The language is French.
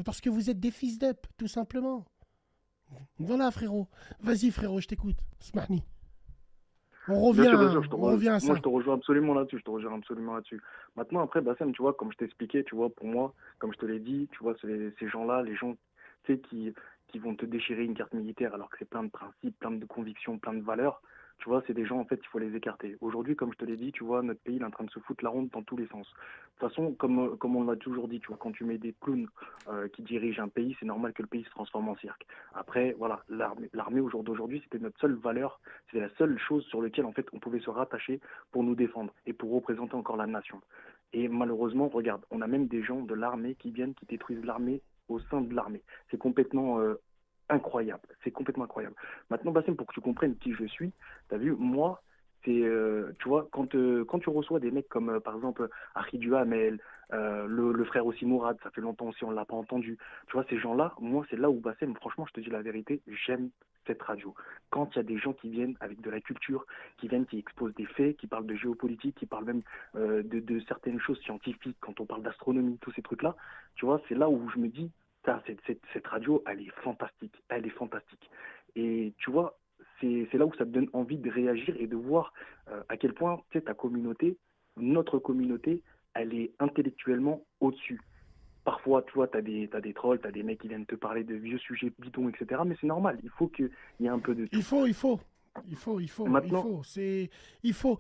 parce que vous êtes des fils d'up, tout simplement. Voilà, frérot. Vas-y, frérot, je t'écoute. Smahni. Bien sûr, On revient à moi je ça. te rejoins absolument là-dessus, Maintenant, après, Bassem, tu vois, comme je t'expliquais, tu vois, pour moi, comme je te l'ai dit, tu vois, ces gens-là, les gens, tu sais, qui vont te déchirer une carte militaire alors que c'est plein de principes, plein de convictions, plein de valeurs, tu vois, c'est des gens, en fait, il faut les écarter. Aujourd'hui, comme je te l'ai dit, tu vois, notre pays, il est en train de se foutre la honte dans tous les sens. De toute façon, comme on l'a toujours dit, tu vois, quand tu mets des clowns qui dirigent un pays, c'est normal que le pays se transforme en cirque. Après, voilà, l'armée au jour d'aujourd'hui, c'était notre seule valeur, c'est la seule chose sur laquelle en fait on pouvait se rattacher pour nous défendre et pour représenter encore la nation. Et malheureusement, regarde, on a même des gens de l'armée qui viennent, qui détruisent l'armée au sein de l'armée. C'est complètement incroyable. C'est complètement incroyable. Maintenant, Bassem, pour que tu comprennes qui je suis, tu as vu, moi, tu vois, quand tu reçois des mecs comme par exemple Harry Duhamel, le frère aussi Mourad, ça fait longtemps aussi on l'a pas entendu. Tu vois, ces gens-là, moi, c'est là où Bassem, franchement, je te dis la vérité, j'aime cette radio. Quand il y a des gens qui viennent avec de la culture, qui viennent, qui exposent des faits, qui parlent de géopolitique, qui parlent même de certaines choses scientifiques, quand on parle d'astronomie, tous ces trucs-là, tu vois, c'est là où je me dis, cette radio, elle est fantastique, elle est fantastique. Et tu vois, c'est là où ça te donne envie de réagir et de voir à quel point, tu sais, ta communauté, notre communauté, elle est intellectuellement au-dessus. Parfois, tu vois, t'as des trolls, t'as des mecs qui viennent te parler de vieux sujets bidons, etc. Mais c'est normal, il faut qu'il y ait un peu de Il tout. faut, il faut. Il faut, il faut, il Maintenant, faut. C'est, il faut.